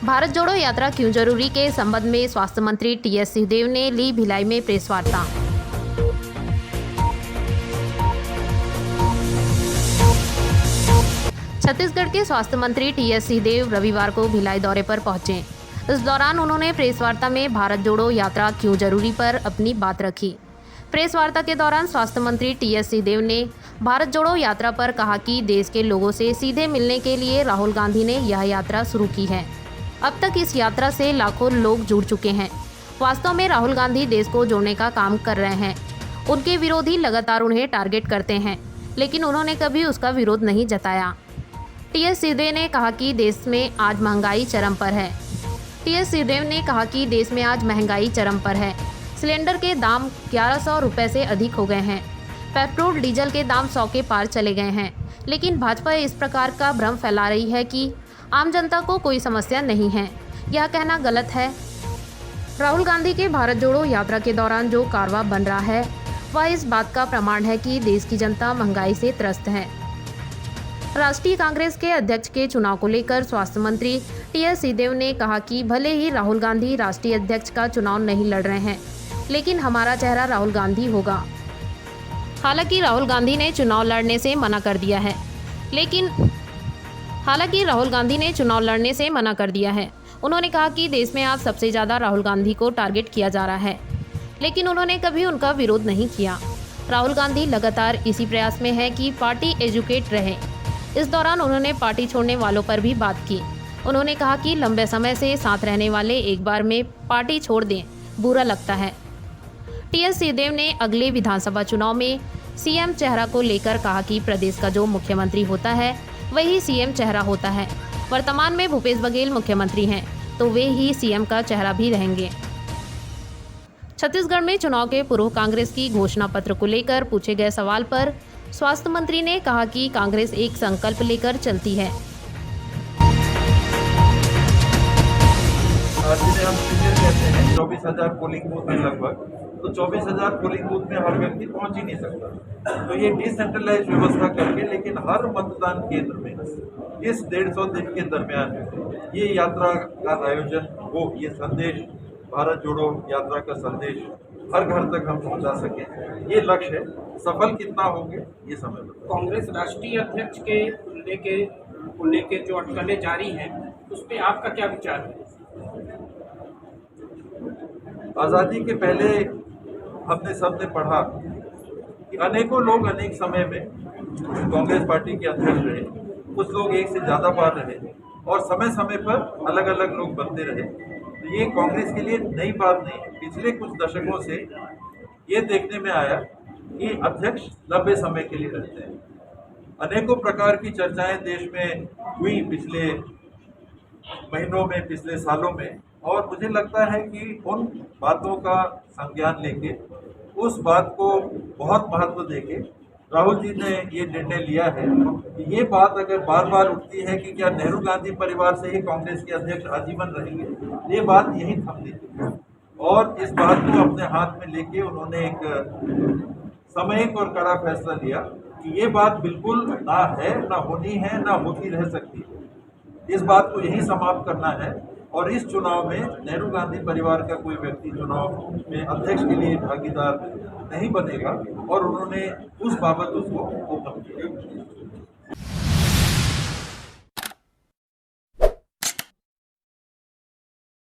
भारत जोड़ो यात्रा क्यों जरूरी के संबंध में स्वास्थ्य मंत्री टीएस सिंहदेव ने ली भिलाई में प्रेस वार्ता। छत्तीसगढ़ के स्वास्थ्य मंत्री टीएस सिंहदेव रविवार को भिलाई दौरे पर पहुंचे। इस दौरान उन्होंने प्रेस वार्ता में भारत जोड़ो यात्रा क्यों जरूरी पर अपनी बात रखी। प्रेस वार्ता के दौरान स्वास्थ्य मंत्री टीएस सिंहदेव ने भारत जोड़ो यात्रा पर कहा कि देश के लोगों से सीधे मिलने के लिए राहुल गांधी ने यह यात्रा शुरू की है। अब तक इस यात्रा से लाखों लोग जुड़ चुके हैं। वास्तव में राहुल गांधी देश को जोड़ने का काम कर रहे हैं। उनके विरोधी लगातार उन्हें टारगेट करते हैं, लेकिन उन्होंने कभी उसका विरोध नहीं जताया। टीएस सिंहदेव ने कहा कि देश में आज महंगाई चरम पर है। टीएस सिंहदेव ने कहा कि देश में आज महंगाई चरम पर है। सिलेंडर के दाम 1100 रुपये से अधिक हो गए हैं। पेट्रोल डीजल के दाम 100 के पार चले गए हैं। लेकिन भाजपा इस प्रकार का भ्रम फैला रही है कि आम जनता को कोई समस्या नहीं है। यह कहना गलत है। राहुल गांधी के भारत जोड़ो यात्रा के दौरान जो कारवां बन रहा है वह इस बात का प्रमाण है कि देश की जनता महंगाई से त्रस्त है। राष्ट्रीय कांग्रेस के अध्यक्ष के चुनाव को लेकर स्वास्थ्य मंत्री टीएस सिंहदेव ने कहा कि भले ही राहुल गांधी राष्ट्रीय अध्यक्ष का चुनाव नहीं लड़ रहे हैं, लेकिन हमारा चेहरा राहुल गांधी होगा। हालांकि राहुल गांधी ने चुनाव लड़ने से मना कर दिया है। उन्होंने कहा कि देश में आज सबसे ज़्यादा राहुल गांधी को टारगेट किया जा रहा है, लेकिन उन्होंने कभी उनका विरोध नहीं किया। राहुल गांधी लगातार इसी प्रयास में है कि पार्टी एजुकेट रहे। इस दौरान उन्होंने पार्टी छोड़ने वालों पर भी बात की। उन्होंने कहा कि लंबे समय से साथ रहने वाले एक बार में पार्टी छोड़ दें, बुरा लगता है। टीएस सिंहदेव ने अगले विधानसभा चुनाव में सीएम चेहरा को लेकर कहा कि प्रदेश का जो मुख्यमंत्री होता है वही सीएम चेहरा होता है। वर्तमान में भूपेश बघेल मुख्यमंत्री हैं, तो वे ही सीएम का चेहरा भी रहेंगे। छत्तीसगढ़ में चुनाव के पूर्व कांग्रेस की घोषणा पत्र को लेकर पूछे गए सवाल पर स्वास्थ्य मंत्री ने कहा कि कांग्रेस एक संकल्प लेकर चलती है। जिसे हम सीनियर कहते हैं 24,000 पोलिंग बूथ है लगभग, तो 24,000 पोलिंग बूथ में हर व्यक्ति पहुंच ही नहीं सकता। तो ये डिसेंट्रलाइज व्यवस्था करके, लेकिन हर मतदान केंद्र में इस 150 दिन के दरमियान ये यात्रा का आयोजन हो, ये संदेश भारत जोड़ो यात्रा का संदेश हर घर तक हम पहुंचा सकें, ये लक्ष्य है। सफल कितना होंगे ये समय बताएगा। कांग्रेस राष्ट्रीय अध्यक्ष के लेके जो अटकलें जारी हैं, उस पर आपका क्या विचार है? आज़ादी के पहले हमने सबने पढ़ा कि अनेकों लोग अनेक समय में कांग्रेस पार्टी के अध्यक्ष रहे, कुछ लोग एक से ज़्यादा बार रहे और समय समय पर अलग अलग लोग बनते रहे। तो ये कांग्रेस के लिए नई बात नहीं है। पिछले कुछ दशकों से ये देखने में आया कि अध्यक्ष लंबे समय के लिए रहते हैं। अनेकों प्रकार की चर्चाएं देश में हुई पिछले महीनों में, पिछले सालों में, और मुझे लगता है कि उन बातों का संज्ञान लेके, उस बात को बहुत महत्व देके राहुल जी ने ये निर्णय लिया है कि ये बात अगर बार बार उठती है कि क्या नेहरू गांधी परिवार से ही कांग्रेस के अध्यक्ष आजीवन रहेंगे, ये बात यही थम दी और इस बात को अपने हाथ में लेके उन्होंने एक सामयिक और कड़ा फैसला लिया कि ये बात बिल्कुल ना है, ना होनी है, ना होती रह सकती। इस बात को यही समाप्त करना है और इस चुनाव में नेहरू गांधी परिवार का कोई व्यक्ति चुनाव में अध्यक्ष के लिए भागीदार नहीं बनेगा और उन्होंने उस बाबत उसको ओपन किया।